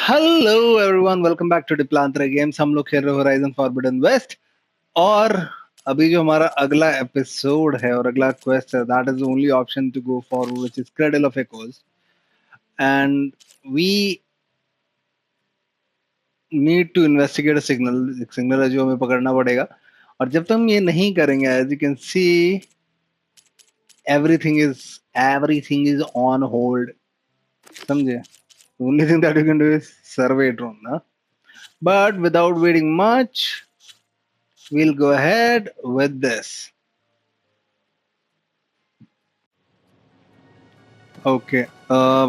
Hello everyone, welcome back to डिप्लांतरा games. हम लोग खेल रहे होराइजन फॉरबिडन वेस्ट। और अभी जो हमारा अगला एपिसोड है और अगला क्वेस्ट है, that is the only option to go forward, which is cradle of echoes. And we need to investigate a signal. एक सिग्नल है जो हमें पकड़ना पड़ेगा, और जब तक हम ये नहीं करेंगे, as you can see, everything is on hold. समझे? Only thing that you can do is survey drone ना। But without waiting much, we'll go ahead with this. Okay.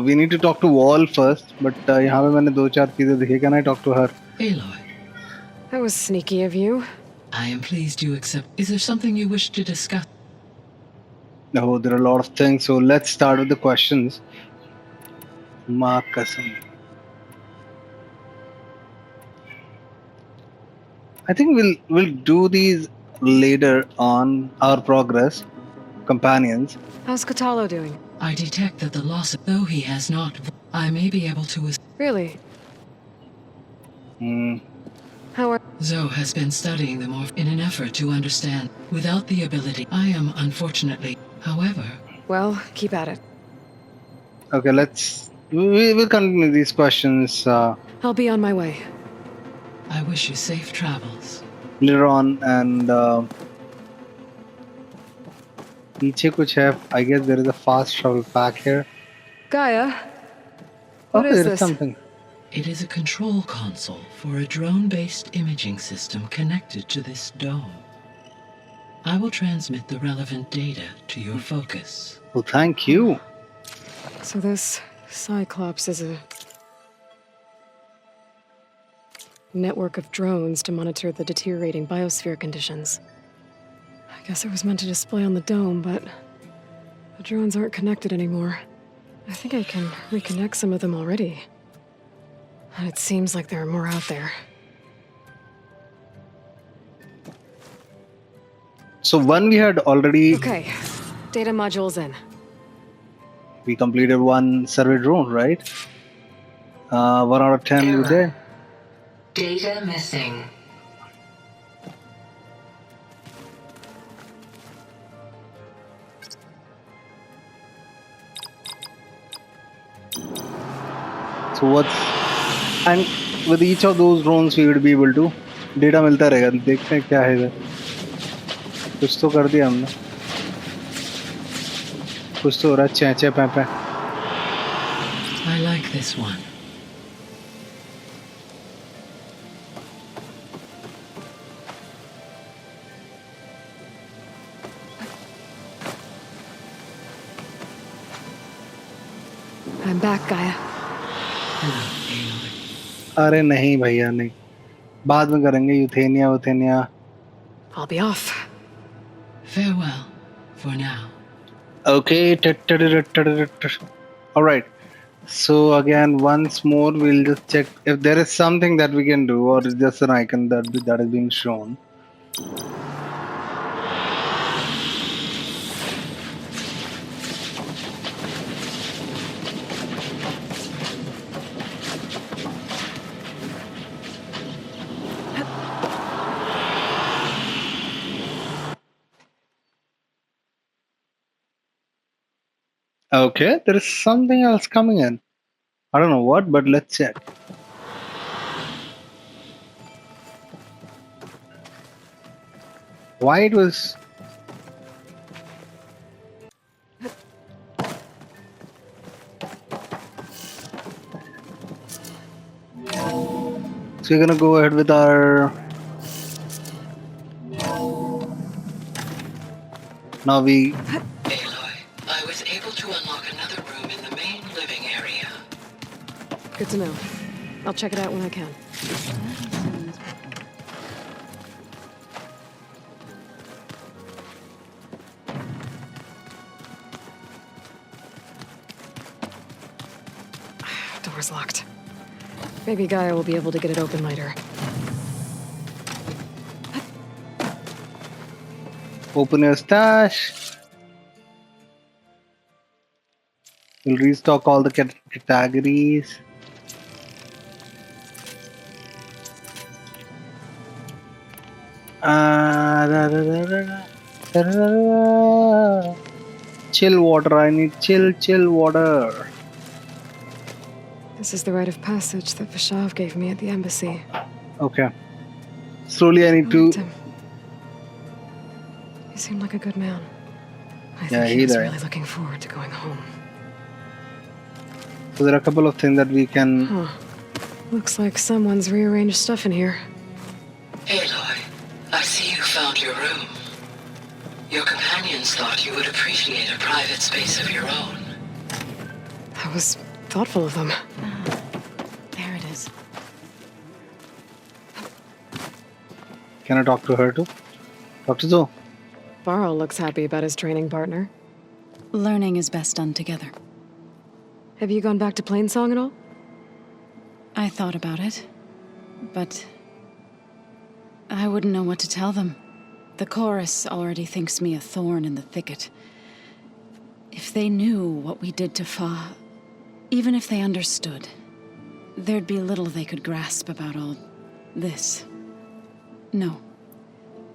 We need to talk to Wall first, but यहाँ पे मैंने दो चार चीजें देखी. Can I talk to her? Aloy, That was sneaky of you. I am pleased you accept. Is there something you wish to discuss? Oh, there are a lot of things. So let's start with the questions. माँ कसम. I think we'll do these later on our progress. Companions. How's Katalo doing? I detect that the loss, though he has not, I may be able to. Really? Hmm. How are... Zoe has been studying the morph in an effort to understand. Without the ability, I am unfortunately. However, Well, keep at it. Okay, we'll continue these questions I'll be on my way. I wish you safe travels. later on, and पीछे कुछ है. I guess there is a fast travel pack here. Gaia? What is there is this? something. It is a control console for a drone-based imaging system connected to this dome. I will transmit the relevant data to your focus. Well, thank you. So this Cyclops is a network of drones to monitor the deteriorating biosphere conditions. I guess it was meant to display on the dome, but the drones aren't connected anymore. I think I can reconnect some of them already. And it seems like there are more out there. So one we had already. Okay, data module's in. We completed one survey drone, right? 1 out of 10 you did. Data missing. So what's, and with each of those drones we would be able to data मिलता रहेगा. देखते हैं क्या है इधर. कुछ तो कर दिया हमने. कुछ तो हो रहा है. चे चे पे पे. I like this one. I'm back, Gaia. Hello, Aloy. अरे नहीं भैया, नहीं. बाद में करेंगे. यूथेनिया. I'll be off. Farewell, for now. Okay. All right. So again, once more, we'll just check if there is something that we can do, or it's just an icon that is being shown. Okay, there is something else coming in. I don't know what, but let's check. Why it was. So we're gonna go ahead with our. Now we. Aloy, I was able to unlock another room in the main living area. Good to know. I'll check it out when I can. Door's locked. Maybe Gaia will be able to get it open later. Open your stash. We'll restock all the categories. Da, da, da, da, da, da, da. Chill water. I need chill water. This is the rite of passage that Vashav gave me at the embassy. Okay. Slowly, I I need liked to. him. He seemed like a good man. I Yeah, think he he was died. really looking forward to going home. So there are a couple of things that we can. Huh. Looks like someone's rearranged stuff in here. Aloy, I see you found your room. Your companions thought you would appreciate a private space of your own. That was thoughtful of them. There it is. Can I talk to her too? Dr. Zoe. Varl looks happy about his training partner. Learning is best done together. Have you gone back to Plainsong at all? I thought about it, but I wouldn't know what to tell them. The chorus already thinks me a thorn in the thicket. If they knew what we did to Fa, even if they understood, there'd be little they could grasp about all this. No.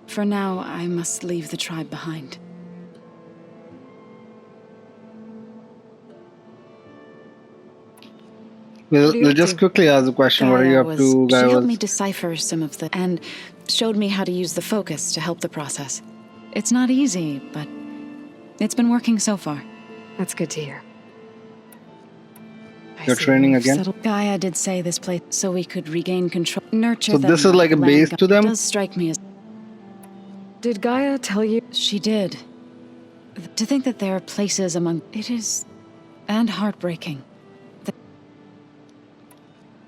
For now, I must leave the tribe behind. We'll just quickly ask a question. What are you up to, She guys? helped me decipher some of the... and showed me how to use the focus to help the process. It's not easy, but it's been working so far. That's good to hear. You're training you've again? settled- Gaia did say this place so we could regain control, nurture So them. this is like a base to them? It does strike me as... Did Gaia tell you? She did. To think that there are places among... It is... and heartbreaking.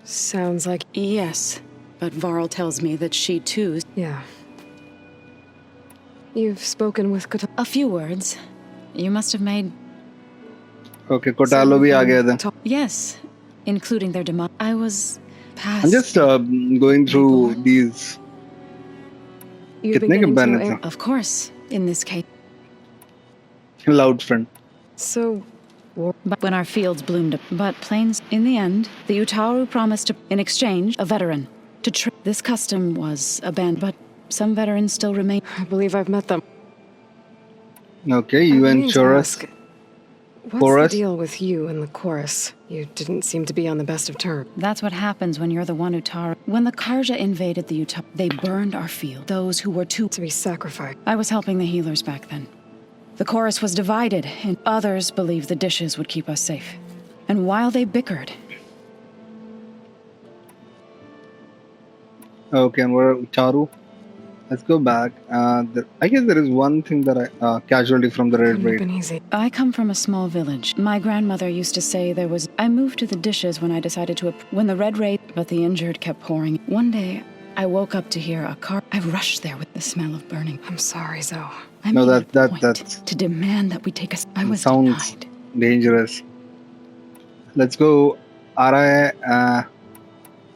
Sounds like... Yes, but Varl tells me that she too... Yeah. You've spoken with Kata... A few words. You must have made... Okay, Kotalo bhi aa gaya then. Yes, including their demise. I was past... I'm just going through these. You've been Kitne ke getting to bane air- the? Of course, in this case. Loud friend. So... But when our fields bloomed up. But plains, in the end, the Utaru promised to, in exchange, a veteran. This custom was abandoned, but some veterans still remain. I believe I've met them. Okay, you I and mean to Chorus. ask, what's Chorus? the deal with you and the chorus? You didn't seem to be on the best of terms. That's what happens when you're the one Utaru. When the Karja invaded the Utaru, they burned our field. Those who were too... To be sacrificed. I was helping the healers back then. The chorus was divided, and others believed the dishes would keep us safe. And while they bickered... Okay, and we're Charu. Let's go back. I guess there is one thing that I casualty from the Red Couldn't have Raid. been easy. I come from a small village. My grandmother used to say there was... I moved to the dishes when I decided to... When the red raid, but the injured kept pouring. One day, I woke up to hear a car... I rushed there with the smell of burning. I'm sorry, Zoe. I No, made it a that's- point to demand that we take us... I was sounds denied. dangerous. Let's go. आ रहा है,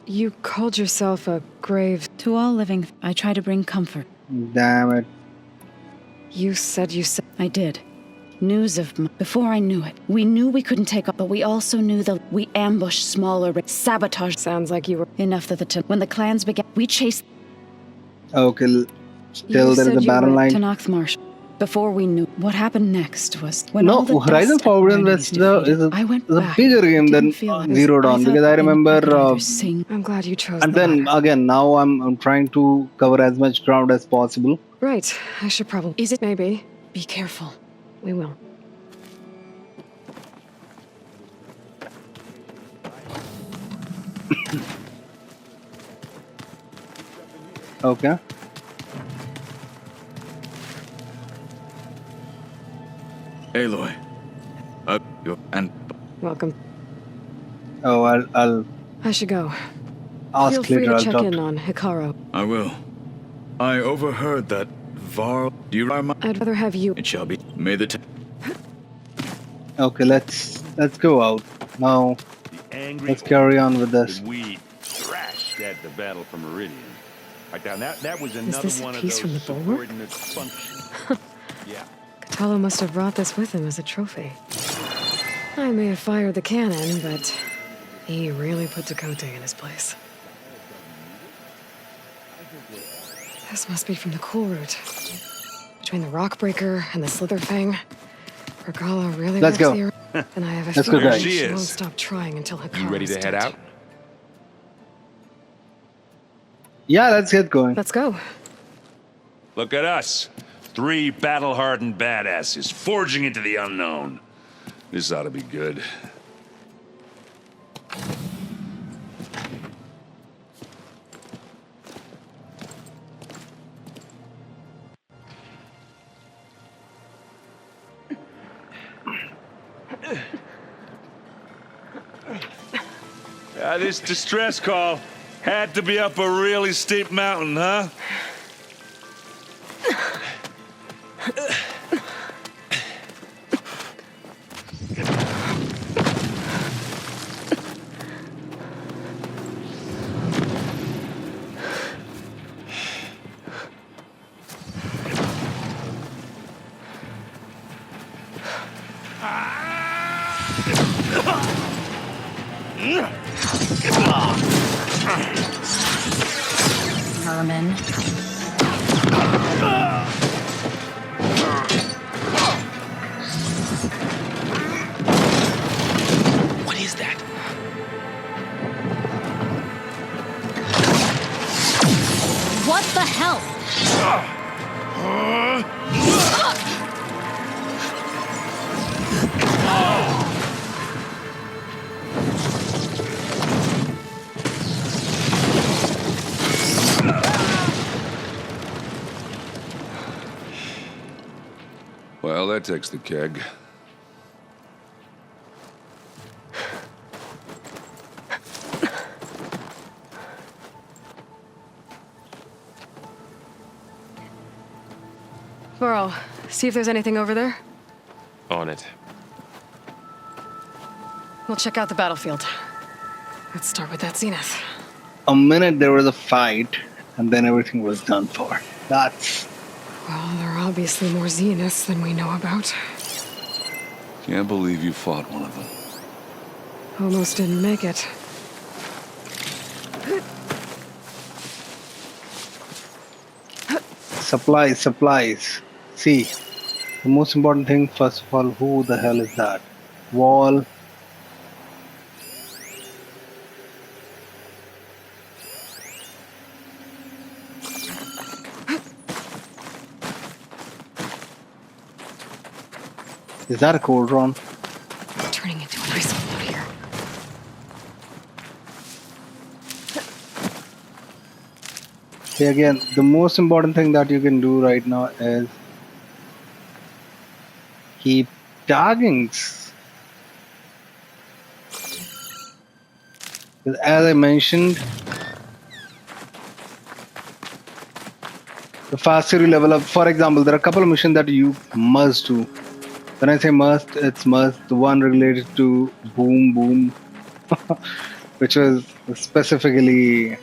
You called yourself a grave... To all living, I try to bring comfort. damn it. You said you said... I did. News of... Before I knew it, we knew we couldn't take up, but we also knew that we ambushed smaller... Sabotage... Sounds like you were... Enough that when the clans began, we chased... Okay, still You there is said a you barren were line. Tanakh Marsh. Before we knew what happened next was when No, all the Horizon dust Forbidden and West enemies is defeated, I went a back. bigger game than Didn't feel like Zero Dawn, thought because I that remember, could either sing. I'm glad you chose and the then latter. again, now I'm trying to cover as much ground as possible. Right. I should probably... Is it? Maybe. Be careful. We will. Okay. Aloy. And Welcome. Oh, I'll I should go. ask Feel free later. to I'll check talk. in on Hikaru. I will. I overheard that Varl. Do you remember? I'd rather have you... It shall be. May the Okay, let's go out now. The angry Let's carry on with this. we thrashed at the battle for Meridian. Right down, that was another this a one of piece those from the bulwark? subordinate functions. Yeah. Katalo must have brought this with him as a trophy. I may have fired the cannon, but he really put Dakota in his place. This must be from the cool route. Between the rock breaker and the slither fang, Regala really Let's works go. the area, and I have a Let's go, feeling guys. she There she won't is. stop trying until her car You ready is to head dead. out? Yeah, let's get going. Let's go. Look at us. 3 battle-hardened badasses forging into the unknown. This ought to be good. This distress call had to be up a really steep mountain, huh? Vermin. What is that? What the hell? Well, that takes the keg. Burrow, see if there's anything over there. On it. We'll check out the battlefield. Let's start with that zenith. A minute there was a fight, and then everything was done for. That's Well, there are obviously more zeniths than we know about. Can't believe you fought one of them. Almost didn't make it. supplies. See, the most important thing, first of all, who the hell is that? Wall. Is that a cold run? Turning into an ice wall out here. See, again, the most important thing that you can do right now is keep tagging. As I mentioned, the faster you level up, for example, there are a couple of missions that you must do. When I say must, it's must. The one related to Boom Boom, which was specifically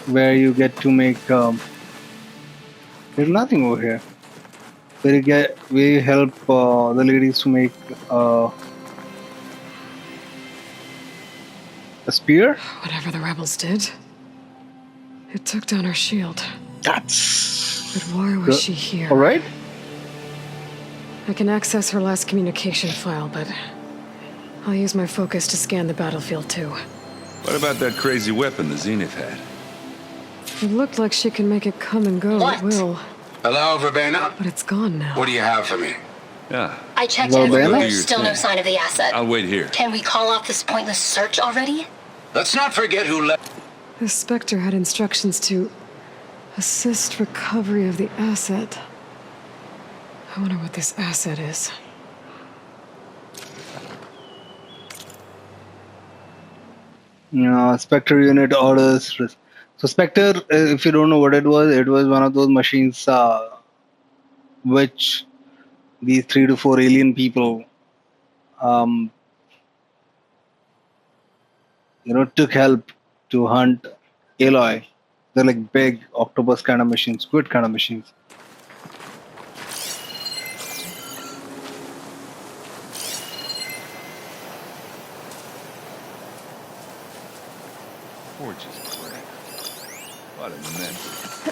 where you get to make. There's nothing over here. Where you help the ladies to make a spear. Whatever the rebels did, it took down her shield. That's But why was she here? all right. I can access her last communication file, but I'll use my focus to scan the battlefield too. What about that crazy weapon the Zenith had? It looked like she can make it come and go What? at will, Hello, Verbena? but it's gone now. What do you have for me? Yeah, I checked Well, everywhere. then- There's still no sign of the asset. I'll wait here. Can we call off this pointless search already? Let's not forget who left. The Spectre had instructions to assist recovery of the asset. I wonder what this asset is. Spectre unit orders. So Spectre, if you don't know what it was one of those machines which these 3 to 4 alien people, took help to hunt Aloy. They're like big octopus kind of machines, squid kind of machines. Gorgeous crap. What a mess.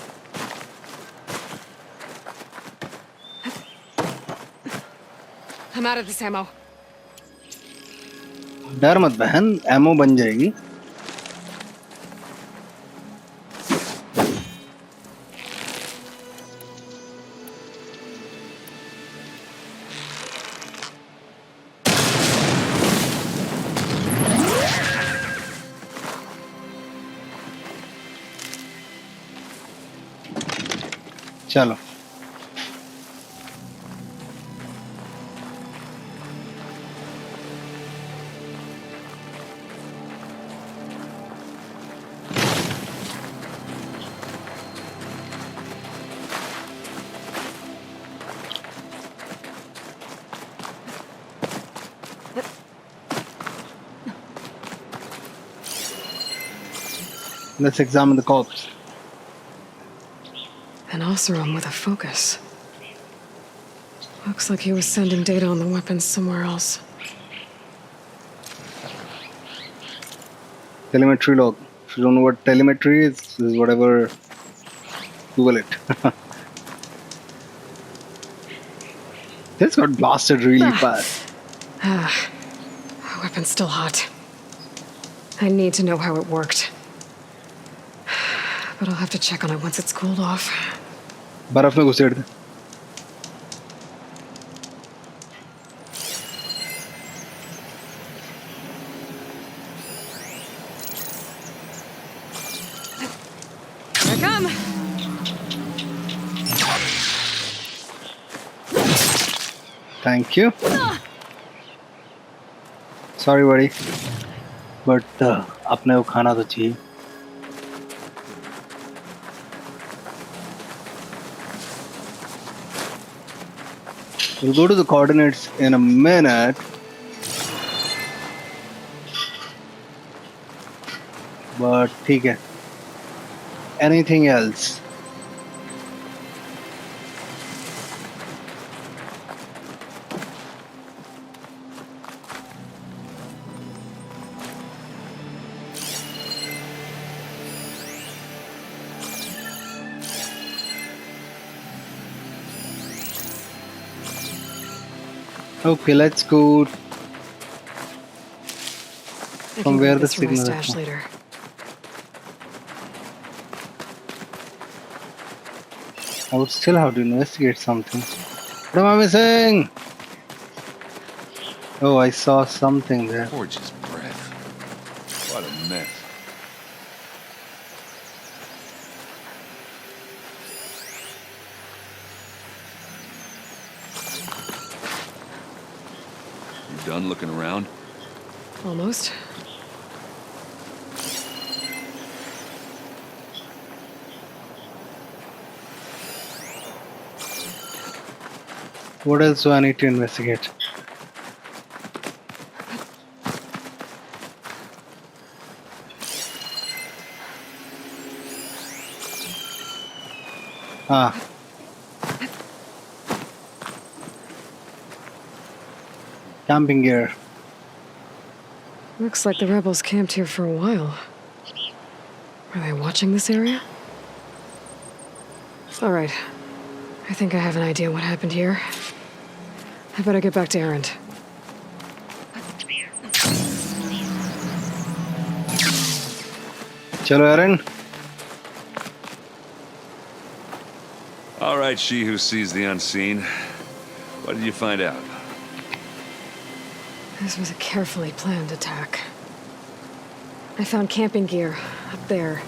I'm out of this ammo. डर मत बहन, ammo बन जाएगी. चलो. Let's examine the corpse. An Oseram with a focus. Looks like he was sending data on the weapons somewhere else. Telemetry log. If you don't know what telemetry is whatever. Google it. This got blasted really fast. Weapon's still hot. I need to know how it worked. But I'll have to check on it once it's cooled off. बर्फ में घुसेड़ दे. Here I come. Thank you. Sorry, buddy. But अपने को खाना तो चाहिए. We'll go to the coordinates in a minute. But ठीक है. Anything else? Okay, let's go from where the signal is. Later. I would still have to investigate something. What am I missing? Oh, I saw something there. Gorgeous breath. What a mess. You done looking around? Almost. What else do I need to investigate? Camping gear. Looks like the rebels camped here for a while. Are they watching this area? All right. I think I have an idea what happened here. I better get back to Errand. Chalo, Aaron. All right, she who sees the unseen. What did you find out? This was a carefully planned attack. I found camping gear up there.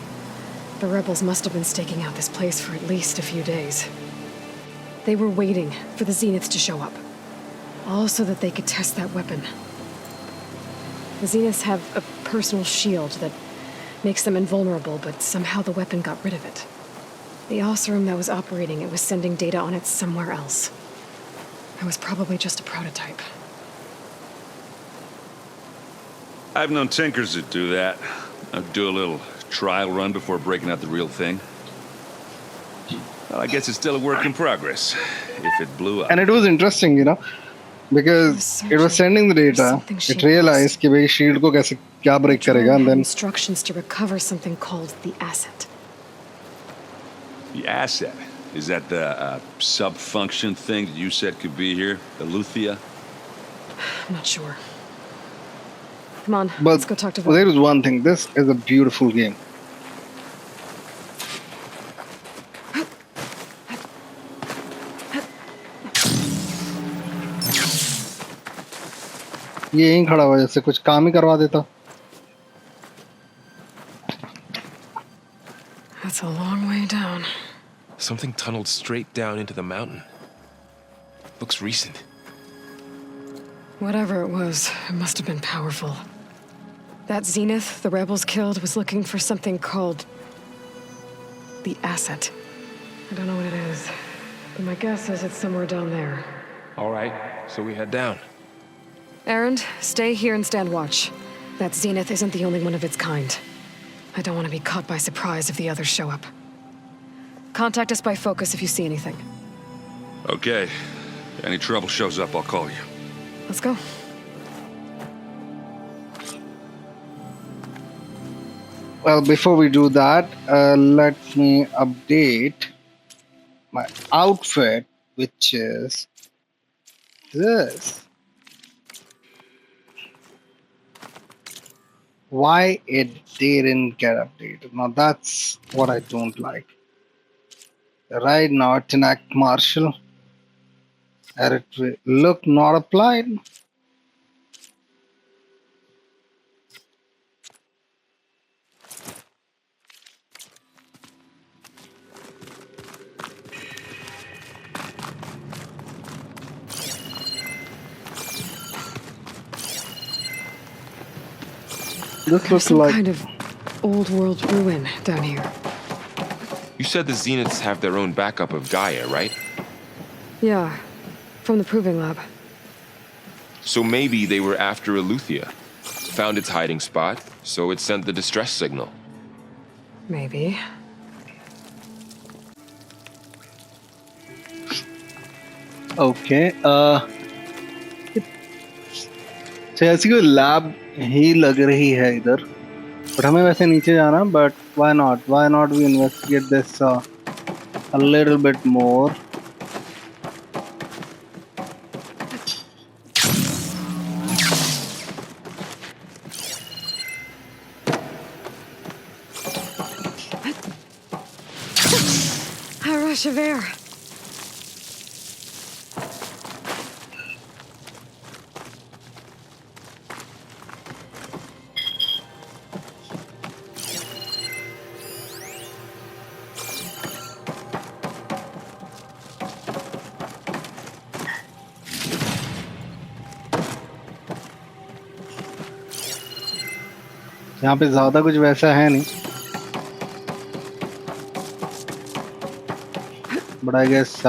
The rebels must have been staking out this place for at least a few days. They were waiting for the Zeniths to show up. All so that they could test that weapon. The Zeniths have a personal shield that makes them invulnerable, but somehow the weapon got rid of it. The Oseram that was operating it was sending data on it somewhere else. It was probably just a prototype. I've known tinkers that do that. I'd do a little trial run before breaking out the real thing. Well, I guess it's still a work in progress, if it blew up. And it was interesting, you know, because it was sending the data. It realized कि भाई shield को कैसे क्या break करेगा, and then instructions to recover something called the asset. The asset? Is that the sub-function thing that you said could be here? The Luthia? I'm not sure. Come on, But let's go talk to there is one thing. This is a beautiful game. ये यहीं खड़ा हुआ जैसे कुछ काम ही करवा देता. That's a long way down. Something tunneled straight down into the mountain. Looks recent. Whatever it was, it must have been powerful. That Zenith the rebels killed was looking for something called the asset. I don't know what it is, but my guess is it's somewhere down there. All right, so we head down. Erend, stay here and stand watch. That Zenith isn't the only one of its kind. I don't want to be caught by surprise if the others show up. Contact us by focus if you see anything. Okay. Any trouble shows up, I'll call you. Let's go. Well, before we do that, let me update my outfit, which is this. Why it didn't get updated? Now that's what I don't like. Right now, Tenact Marshal. Edit look not applied. This There's looks some like kind of old world ruin down here. You said the Zeniths have their own backup of Gaia, right? Yeah, from the proving lab. So maybe they were after Aletheia. Found its hiding spot, so it sent the distress signal. Maybe. okay. ऐसी कोई lab ही लग रही है इधर, but हमें वैसे नीचे जाना. But why not we investigate this a little bit more. A rush of air. यहाँ पे ज्यादा कुछ वैसा है नहीं, but I guess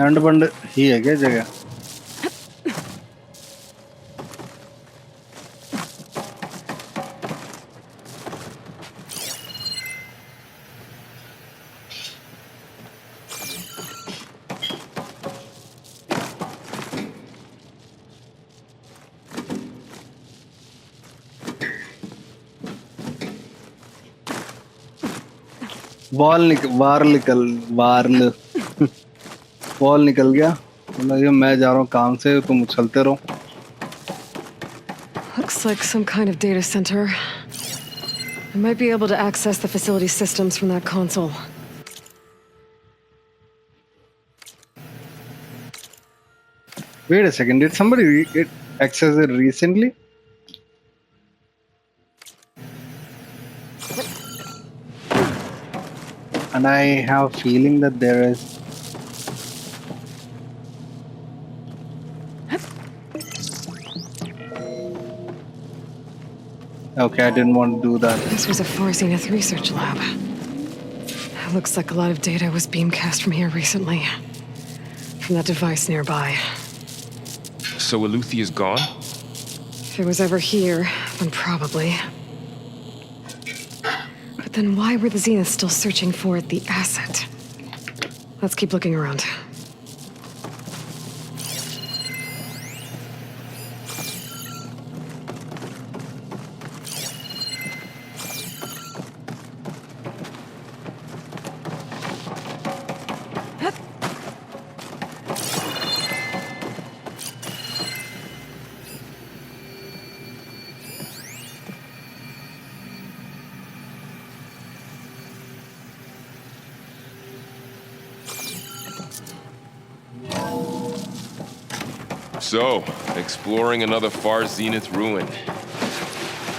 अंड बंड ही है क्या जगह? वॉल निकल गया. मतलब मैं जा रहा हूँ काम से, तुम उछलते रहो. Looks like some kind of data center. I might be able to access the facility systems from that console. Wait a second, did somebody access it recently? And I have a feeling that there is. Okay, I didn't want to do that. This was a 4 Zenith research lab. It looks like a lot of data was beamcast from here recently. From that device nearby. So Aletheia is gone? If it was ever here, then probably. But then why were the Zeniths still searching for the asset? Let's keep looking around. So, exploring another far zenith ruin.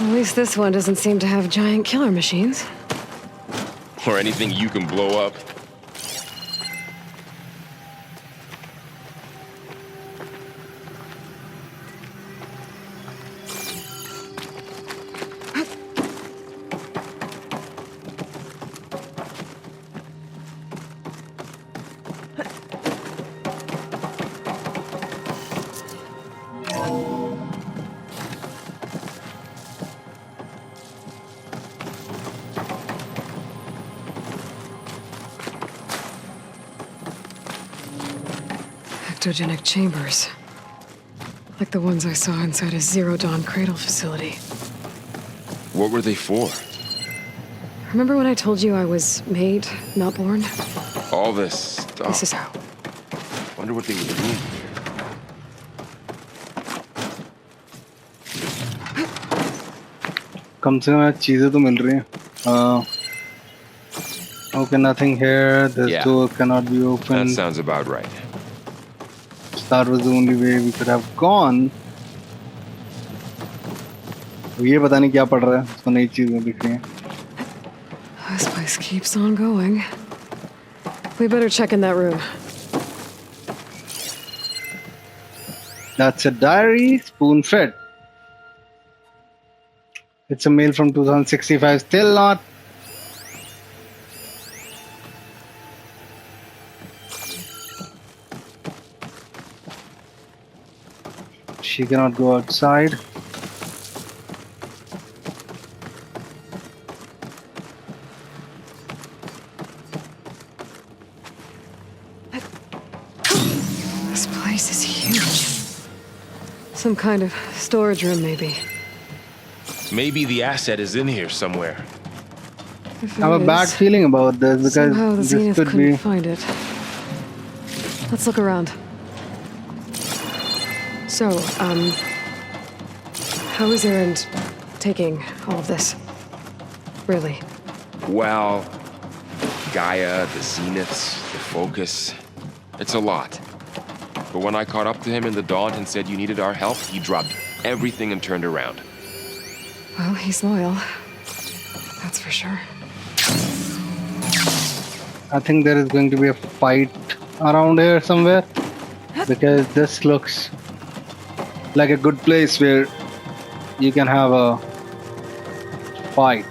At least this one doesn't seem to have giant killer machines. Or anything you can blow up. Ectogenic chambers. Like the ones I saw inside a Zero Dawn Cradle facility. What were they for? Remember when I told you I was made, not born? All this stuff. This is how. Wonder what they were doing here. कम से कम चीजें तो मिल रही हैं. Okay, nothing here. This Yeah. door cannot be That opened. sounds about right. That was the only way we could have gone. ये पता नहीं क्या पढ़ रहा है. उसको नई चीजें दिख रही हैं. This place keeps on going. We better check in that room. That's a diary. Spoon fed. It's a mail from 2065. Still not. She cannot go outside. This place is huge. Some kind of storage room, maybe. Maybe the asset is in here somewhere. If I have a it bad is, feeling about this because somehow the this Zenith could couldn't be. find it. Let's look around. So, how is Erend taking all of this? Really? Well, Gaia, the zeniths, the focus. It's a lot. But when I caught up to him in the Daunt and said you needed our help, he dropped everything and turned around. Well, he's loyal. That's for sure. I think there is going to be a fight around here somewhere because this looks like a good place where you can have a fight.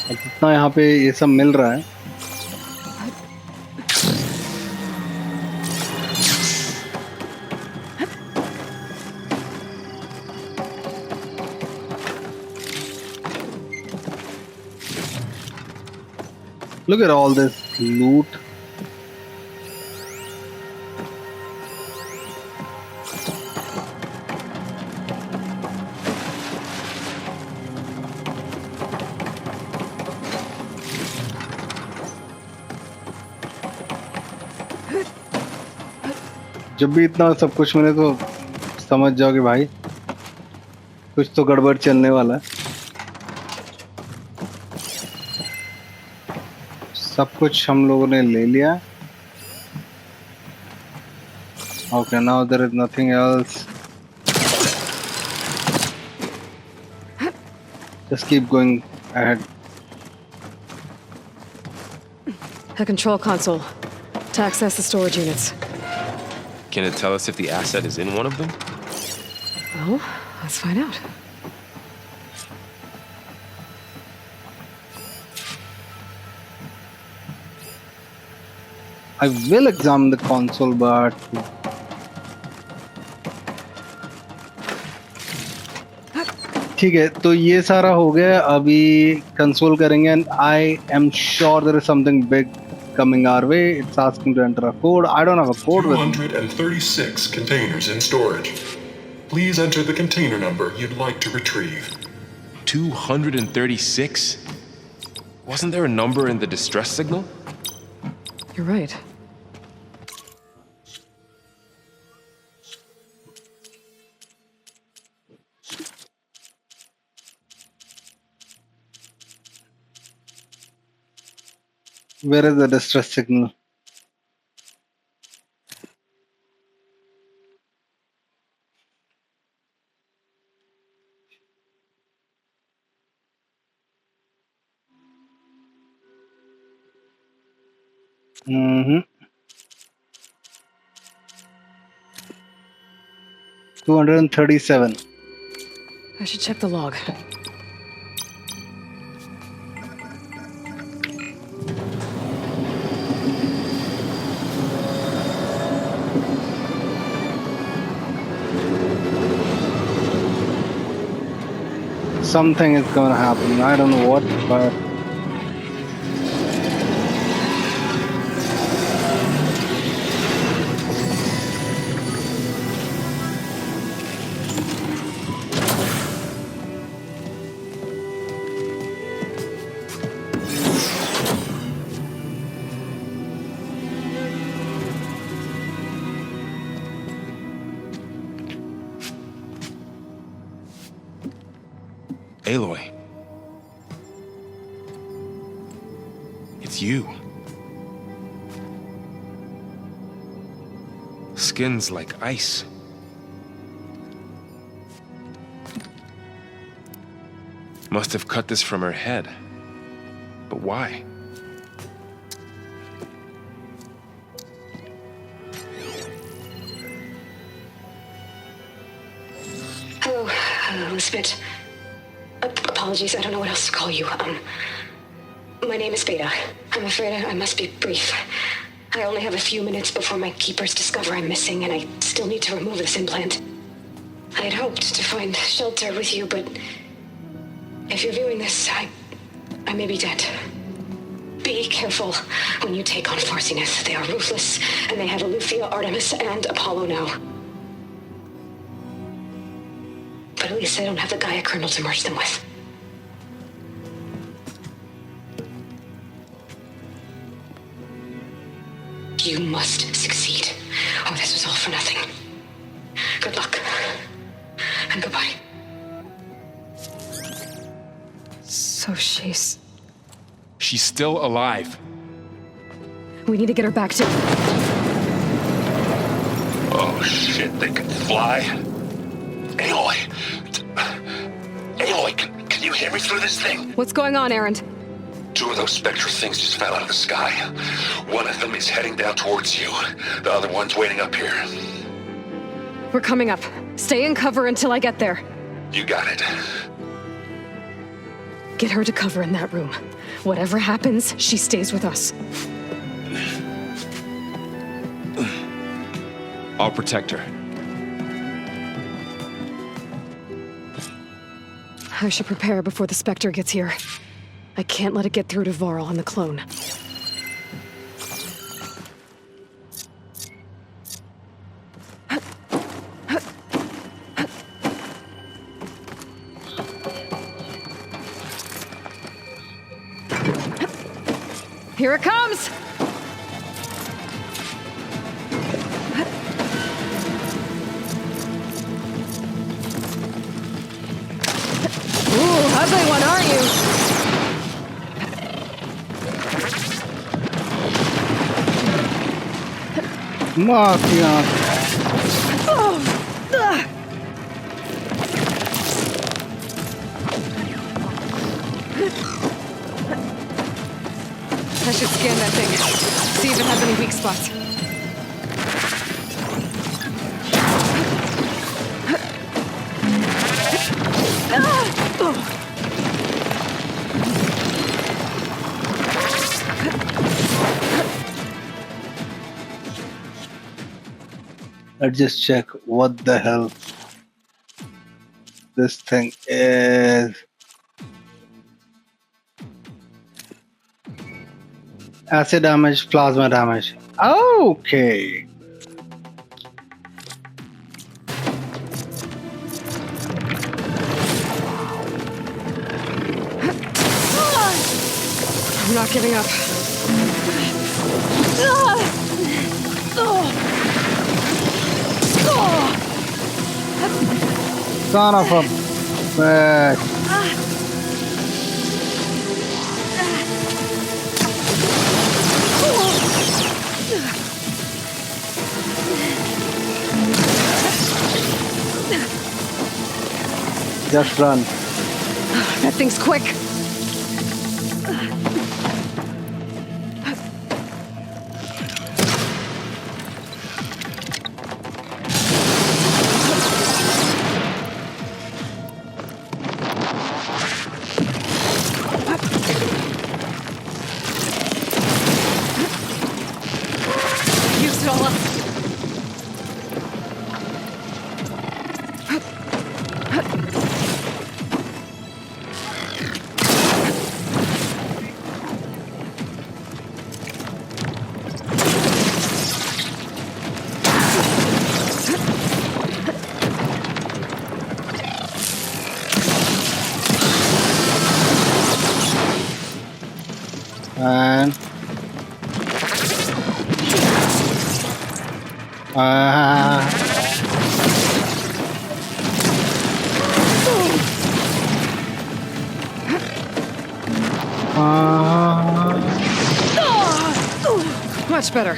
और जितना यहाँ पे ये सब मिल रहा है. Look at all this loot. जब भी इतना सब कुछ मिले तो समझ जाओ कि भाई कुछ तो गड़बड़ चलने वाला है. सब कुछ हम लोगों ने ले लिया. Okay, now there is nothing else. Just keep going ahead. A control console to access the storage units. Can it tell us if the asset is in one of them? Well, let's find out. I will examine the console, but ठीक है, तो ये सारा हो गया. अभी console करेंगे and I am sure there is something big coming our way. It's asking to enter a code. I don't have a code with me. 236 containers in storage. Please enter the container number you'd like to retrieve. 236? Wasn't there a number in the distress signal? You're right. Where is the distress signal? Mm-hmm. 237. I should check the log. Something is gonna happen. I don't know what, but Aloy. It's you. Skin's like ice. Must have cut this from her head. But why? Hello, Elizabeth. Apologies, I don't know what else to call you. My name is Beta. I'm afraid I must be brief. I only have a few minutes before my keepers discover I'm missing, and I still need to remove this implant. I had hoped to find shelter with you, but if you're viewing this, I may be dead. Be careful when you take on Farsiness. They are ruthless, and they have Aletheia, Artemis, and Apollo now. But at least I don't have the Gaia kernel to merge them with. You must succeed, or this was all for nothing. Good luck. And goodbye. So she's... She's still alive. We need to get her back to... Oh shit, they can fly? Aloy! Aloy, can you hear me through this thing? What's going on, Erend? Two of those spectral things just fell out of the sky. One of them is heading down towards you. The other one's waiting up here. We're coming up. Stay in cover until I get there. You got it. Get her to cover in that room. Whatever happens, she stays with us. I'll protect her. I should prepare before the Spectre gets here. I can't let it get through to Varl and the clone. Here it comes! Ooh, ugly one, aren't you? Mafia. I should scan that thing. See if it has any weak spots. Let's just check what the hell. this thing is. Acid damage, plasma damage. Okay. I'm not giving up. Son of a bitch. Just run. That thing's quick. Used it all up. And Much better.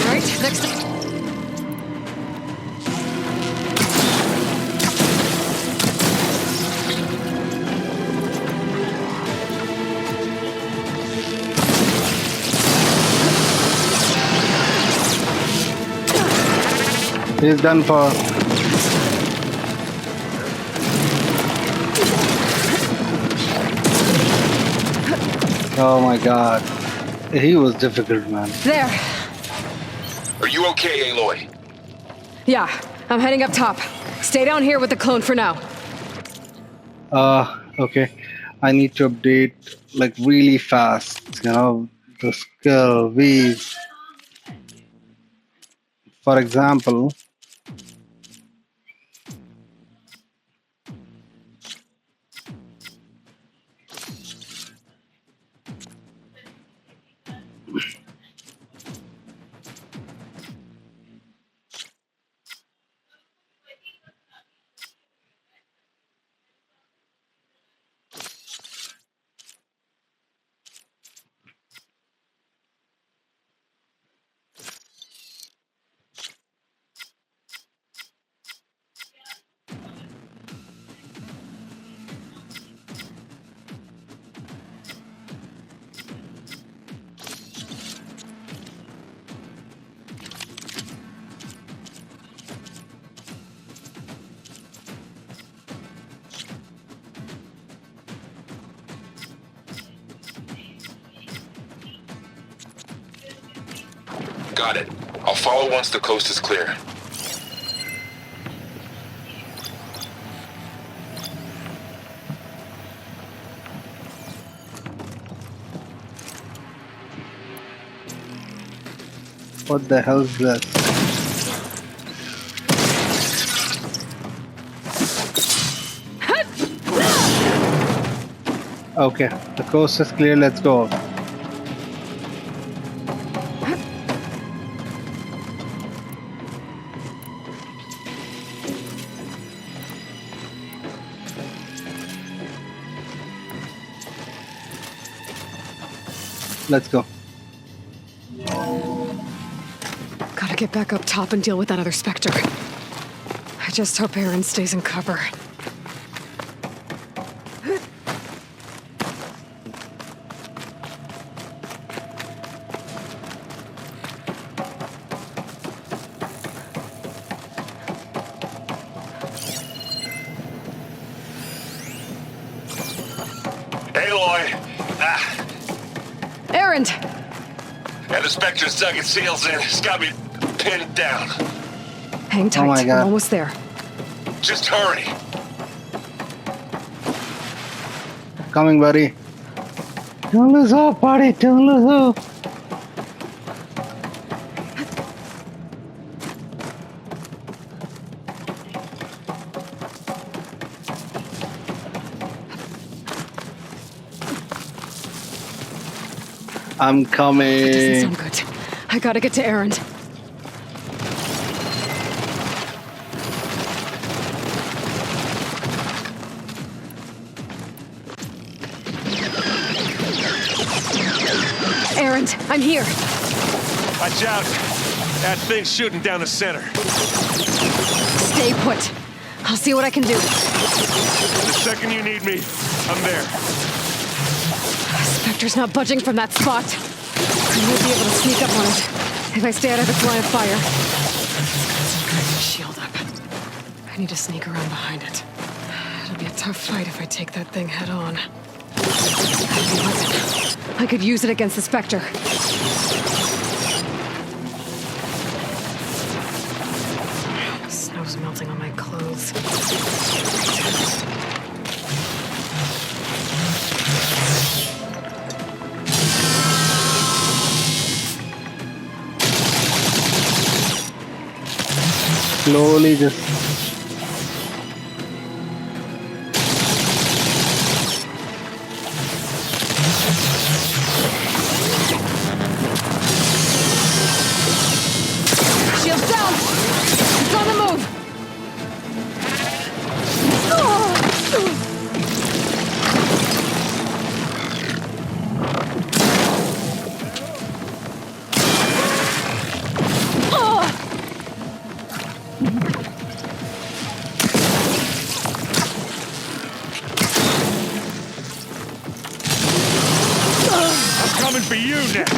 Right, next. he's done for. Oh my god. He was difficult, man. There. Are you okay, Aloy? Yeah, I'm heading up top. Stay down here with the clone for now. Okay. I need to update like really fast. You know, the skill, these. For example, Got it. I'll follow once the coast is clear. what the hell's this? Okay, the coast is clear, let's go. Let's go. Gotta get back up top and deal with that other Spectre. I just hope Aaron stays in cover. Aloy! Aaron! And the Spectre's dug its heels in. It's got me pinned down. Hang tight. my God. I'm almost there. Just hurry. Coming, buddy. Don't lose hope, buddy. Don't lose hope. I'm Doesn't coming. sound good. I gotta get to Aaron. Aaron, I'm here. Watch out. That thing's shooting down the center. Stay put. I'll see what I can do. The second you need me, I'm there. Spectre's not budging from that spot. I might be able to sneak up on it if I stay out of its line of fire. Shield up. I need to sneak around behind it. It'll be a tough fight if I take that thing head on. I could use it against the Spectre. Snow's melting on my clothes. Slowly just. Shields down! It's on the move! I'm coming for you next.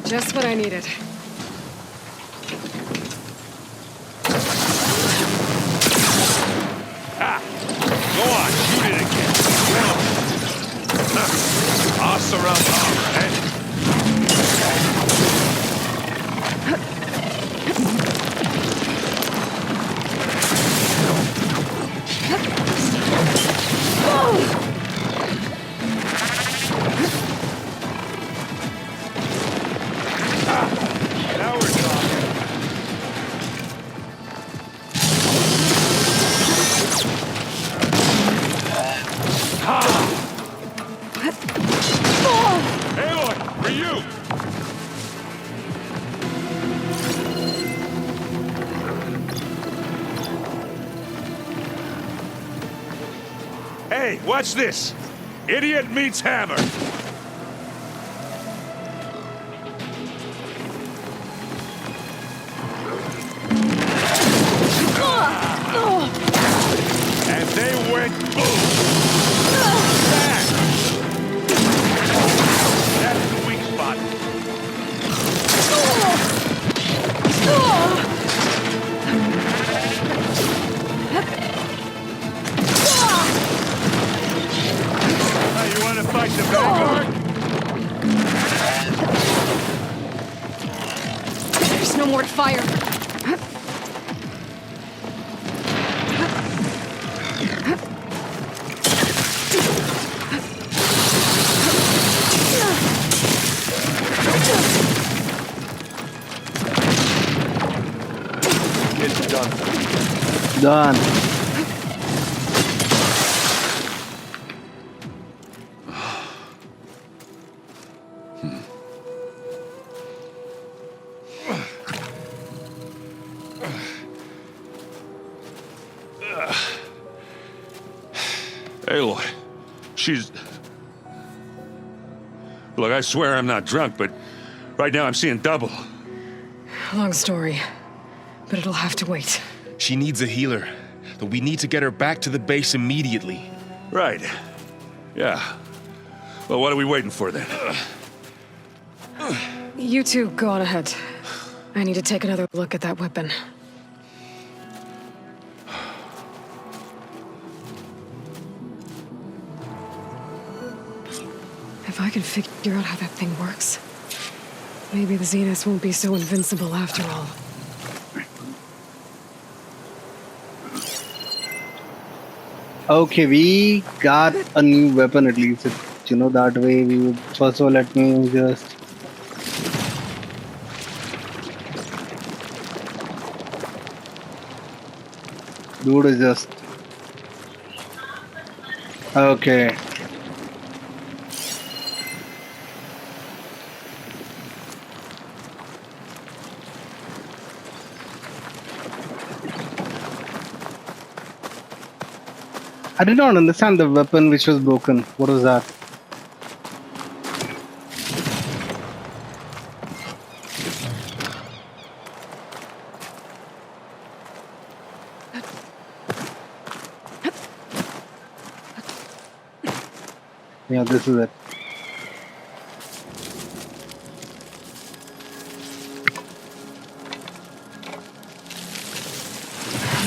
Just what I needed. Go on, shoot it again. Awesome around power, eh? Now we're talking. Aloy, for you! Hey, watch this! Idiot meets hammer! And they went boom! Back! That's the weak spot. Now you want to fight the bad guy? done. Done. Aloy, she's... Look, I swear I'm not drunk, but right now I'm seeing double. Long story, but it'll have to wait. She needs a healer, but we need to get her back to the base immediately. Right. Yeah. Well, what are we waiting for then? You two go on ahead. I need to take another look at that weapon. If I can figure out how that thing works, maybe the Zeniths won't be so invincible after all. Okay, we got a new weapon at least. You know, that way we would... First of all, let me just... Dude is just... Okay. I did not understand the weapon which was broken. What was that? Yeah, this is it.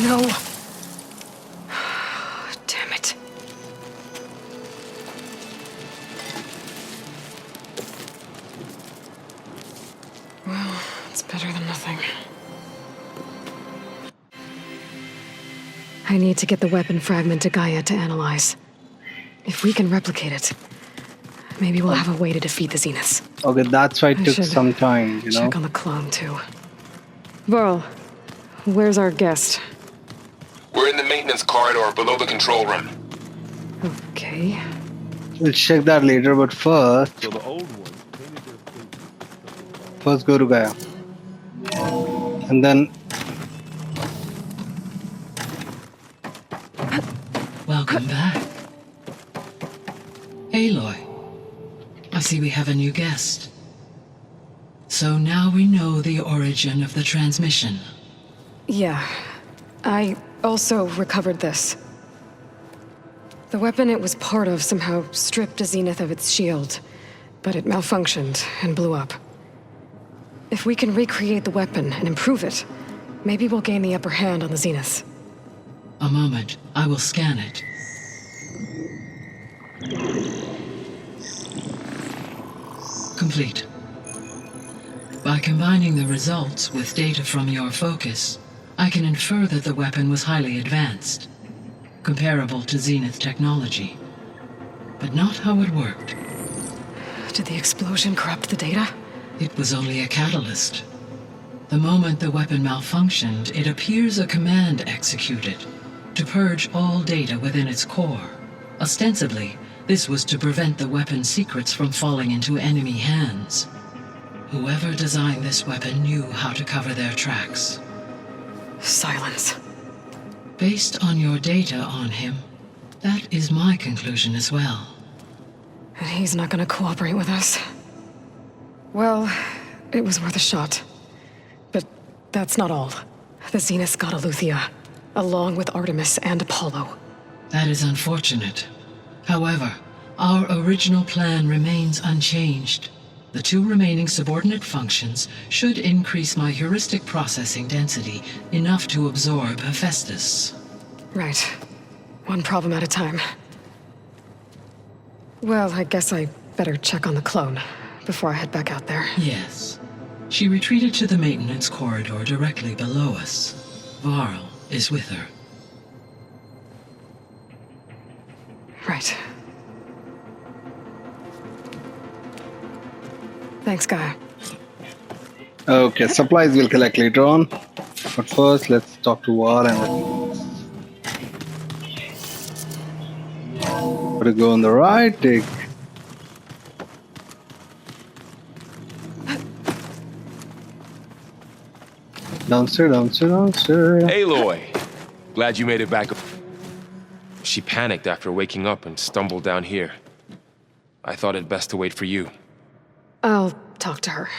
No. Damn it. Well, it's better than nothing. I need to get the weapon fragment to Gaia to analyze. If we can replicate it, maybe we'll have a way to defeat the Zeniths. Okay, that's why it I took should some time, you know? Check on the clone, too. Varl, where's our guest? We're in the maintenance corridor below the control room. Okay. We'll check that later, but first... So the old one. First go to Gaia. And then... Welcome back. Aloy, I see we have a new guest. So now we know the origin of the transmission. Yeah. I also recovered this. The weapon it was part of somehow stripped a Zenith of its shield, but it malfunctioned and blew up. If we can recreate the weapon and improve it, maybe we'll gain the upper hand on the Zeniths. A moment, I will scan it. Complete. By combining the results with data from your focus, I can infer that the weapon was highly advanced, comparable to Zenith technology, but not how it worked. Did the explosion corrupt the data? It was only a catalyst. The moment the weapon malfunctioned, it appears a command executed to purge all data within its core. Ostensibly, this was to prevent the weapon's secrets from falling into enemy hands. Whoever designed this weapon knew how to cover their tracks. Silence. Based on your data on him, that is my conclusion as well. And he's not gonna cooperate with us. Well, it was worth a shot. But that's not all. The Zeniths got Aletheia, along with Artemis and Apollo. That is unfortunate. However, our original plan remains unchanged. The two remaining subordinate functions should increase my heuristic processing density enough to absorb Hephaestus. Right. One problem at a time. Well, I guess I better check on the clone before I head back out there. Yes. She retreated to the maintenance corridor directly below us. Varl is with her. Right. Thanks, Gaia. Okay, supplies we'll collect later on. But first, let's talk to War and gotta go on the right, take. Downstairs. Aloy! Glad you made it back. She panicked after waking up and stumbled down here. I thought it best to wait for you. I'll talk to her.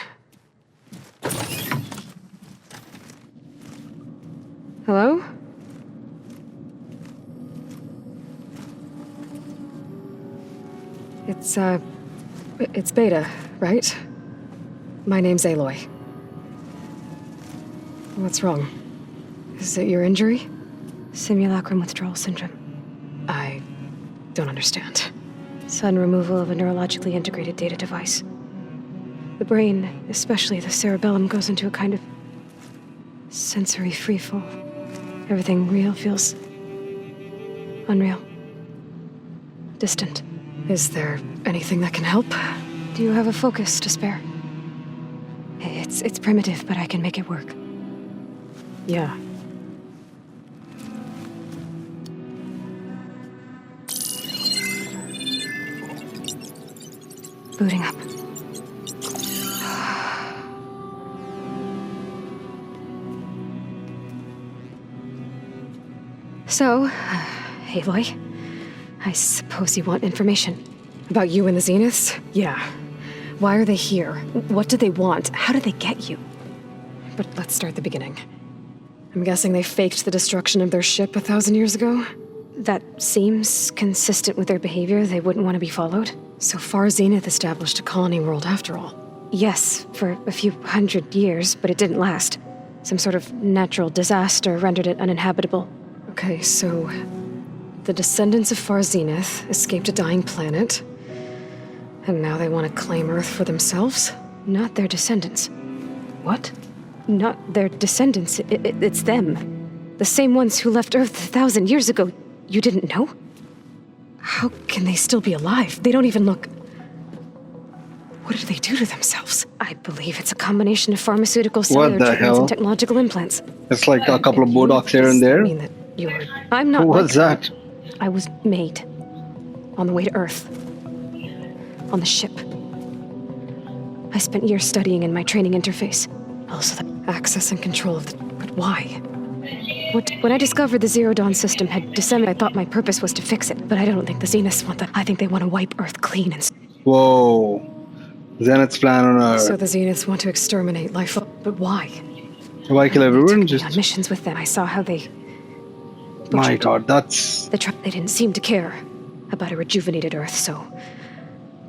Hello? It's Beta, right? My name's Aloy. What's wrong? Is it your injury? Simulacrum withdrawal syndrome. I don't understand. Sudden removal of a neurologically integrated data device. The brain, especially the cerebellum, goes into a kind of sensory freefall. Everything real feels unreal. Distant. Is there anything that can help? Do you have a focus to spare? It's primitive, but I can make it work. Yeah. Booting up. So, Aloy, I suppose you want information. About you and the Zeniths? Yeah. Why are they here? What do they want? How did they get you? But let's start at the beginning. I'm guessing they faked the destruction of their ship 1,000 years ago? That seems consistent with their behavior. They wouldn't want to be followed. So far, Zenith established a colony world after all. Yes, for a few hundred years, but it didn't last. Some sort of natural disaster rendered it uninhabitable. Okay, so the descendants of Far Zenith escaped a dying planet, and now they want to claim Earth for themselves? Not their descendants. What? Not their descendants. It's them. The same ones who left Earth 1,000 years ago. You didn't know? How can they still be alive? They don't even look... What did they do to themselves? I believe it's a combination of pharmaceutical, cellular treatments, and technological implants. It's like a couple of Botox here and there. I mean that you're... I'm not... Who was that? I was made. On the way to Earth. On the ship. I spent years studying in my training interface. Also the access and control of the... But why? When I discovered the Zero Dawn system had disseminated, I thought my purpose was to fix it. But I don't think the Zeniths want that. I think they want to wipe Earth clean and... Whoa. Zenith's plan on Earth. So the Zeniths want to exterminate life, but why? Why kill everyone? Just on missions with them. I saw how they... My God, that's... They didn't seem to care about a rejuvenated Earth, so...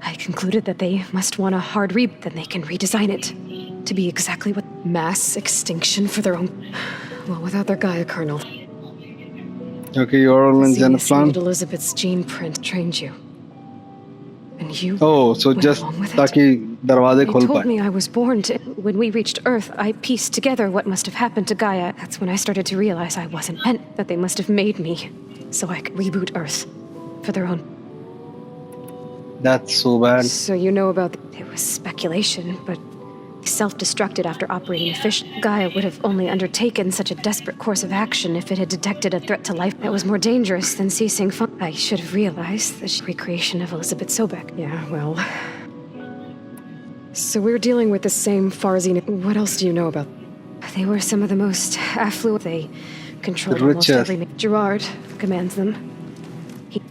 I concluded that they must want a hard then they can redesign it. To be exactly what... Mass extinction for their own... Well, without their Gaia kernel. Okay, you're all in Zenith plan? Elizabeth's gene print trained you. And you... Oh, so just taki darwaze khol They told paye. me I was born to... When we reached Earth, I pieced together what must have happened to Gaia. That's when I started to realize I wasn't meant, that they must have made me so I could reboot Earth for their own... That's so bad. So you know about... It was speculation, but... Self-destructed after operating a fish. Gaia would have only undertaken such a desperate course of action if it had detected a threat to life that was more dangerous than ceasing fun. I should have realized the recreation of Elizabeth Sobek. Yeah, well... So we're dealing with the same Far Zenith. What else do you know about? They were some of the most affluent. They controlled almost every... Gerard commands them.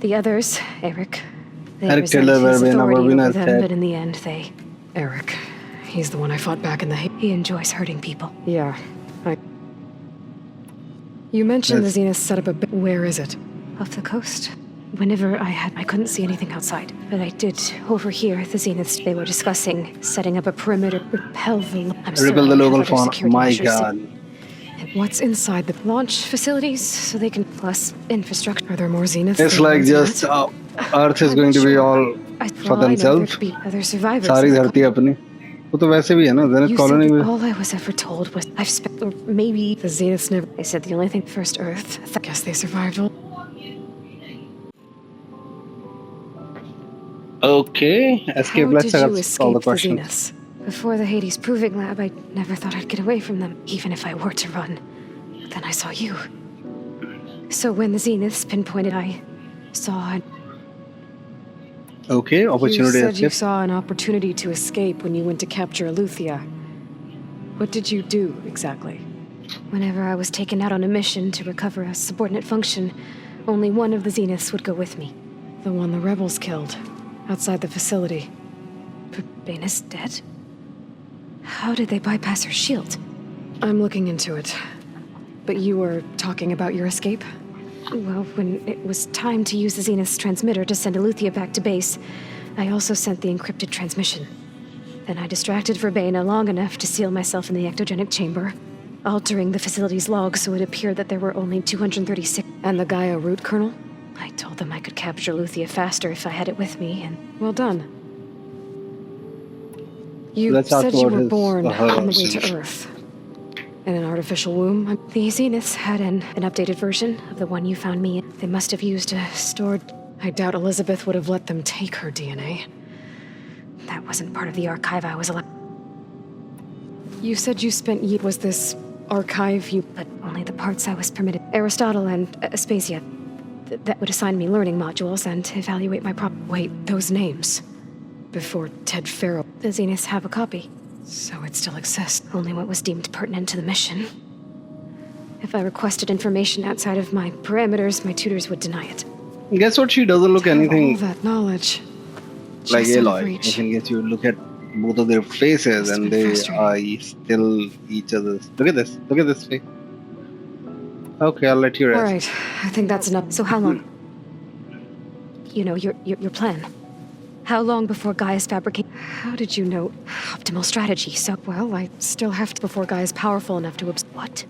The others, Eric... They resent his authority over them, but in the end, they... Eric... He's the one I fought back in the... He enjoys hurting people. Yeah, You mentioned the Zenith set up a... Where is it? Off the coast. Whenever I couldn't see anything outside. But I did overhear the Zeniths. They were discussing setting up a perimeter, repel the... Repel the local fauna. My God. What's inside the launch facilities so they can... Plus infrastructure. Are there more Zeniths? It's like just... Earth is going to be all for themselves. Other survivors. सारी धरती अपनी. वो तो वैसे भी है ना, Zenith colony में. All I was ever told was I've spent, or maybe the Zeniths never. They said the only thing first Earth. I guess they survived. Okay, escape. Let's all the questions. The Zeniths? Before the Hades Proving Lab, I never thought I'd get away from them, even if I were to run. Then I saw you. So when the Zeniths pinpointed, I saw... Okay, You opportunity said you escape. saw an opportunity to escape when you went to capture Aletheia. What did you do, exactly? Whenever I was taken out on a mission to recover a subordinate function, only one of the Zeniths would go with me. The one the rebels killed, outside the facility. Baina's dead? How did they bypass her shield? I'm looking into it. But you were talking about your escape? Well, when it was time to use the Zenith's transmitter to send Aletheia back to base, I also sent the encrypted transmission. Then I distracted Verbena long enough to seal myself in the ectogenic chamber, altering the facility's log so it appeared that there were only 236. And the Gaia root kernel? I told them I could capture Aletheia faster if I had it with me, and well done. You Let's talk said you about were his born or her on the way solution. to Earth. In an artificial womb. The Zeniths had an updated version of the one you found me in. They must have used a stored... I doubt Elizabeth would have let them take her DNA. That wasn't part of the archive I was allowed... You said you spent... Was this archive you... But only the parts I was permitted. Aristotle and Aspasia. That would assign me learning modules and evaluate my Wait, those names. Before Ted Farrow. The Zeniths have a copy. So it still exists. Only what was deemed pertinent to the mission. If I requested information outside of my parameters, my tutors would deny it. Guess what? She doesn't look To have anything all that knowledge. like just out of Aloy. reach. I can guess you look at both of their faces Must have and been they frustrating. are still each other's. Look at this. Look at this face. Okay, I'll let you rest. All right, I think that's enough. So how long? You know, your plan. How long before Gaia's fabricate? How did you know? Optimal strategy, so... Well, I still have to before Gaia's powerful enough to... What?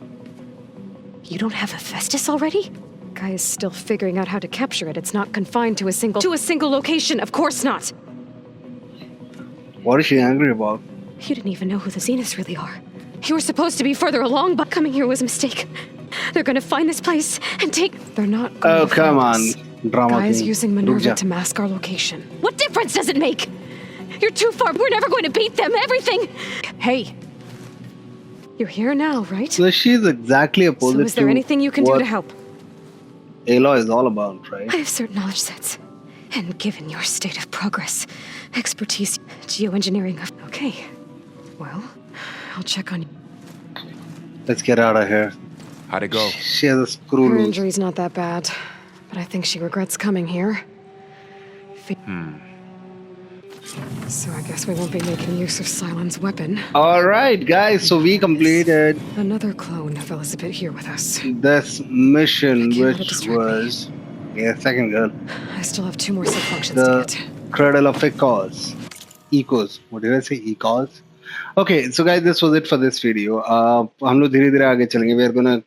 You don't have Hephaestus already? Gaia's still figuring out how to capture it. It's not confined to a single... To a single location, of course not! What is she angry about? You didn't even know who the Zeniths really are. You were supposed to be further along, but coming here was a mistake. They're gonna find this place and take... They're not going Oh, to come find on. us. Drama Gaia's king. using Ruk Minerva ja. to mask our location. What difference does it make? You're too far. We're never going to beat them. Everything. Hey. You're here now, right? So she's exactly opposite So is there to anything you can do what to help? Aloy is all about, right? I have certain knowledge sets. And given your state of progress, expertise, geoengineering of... Okay. Well, I'll check on you. Let's get out of here. How'd it go? She has a screw Her loose. injury's not that bad. But I think she regrets coming here. So I guess we won't be making use of Cylon's weapon. Alright, guys, so we completed Another clone of Elizabeth here with us. this mission, Can't let it which distract me. was... Yeah, second girl. I still have 2 more sub-functions The to get. Cradle of Ecos. Ecos. What did I say? Ecos? Okay, so guys, this was it for this video. हम लोग धीरे-धीरे आगे चलेंगे. We are gonna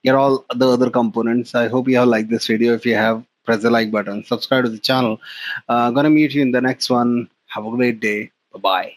get all the other components. I hope you have liked this video. If you have, press the like button. Subscribe to the channel. Gonna meet you in the next one. Have a great day. Bye-bye.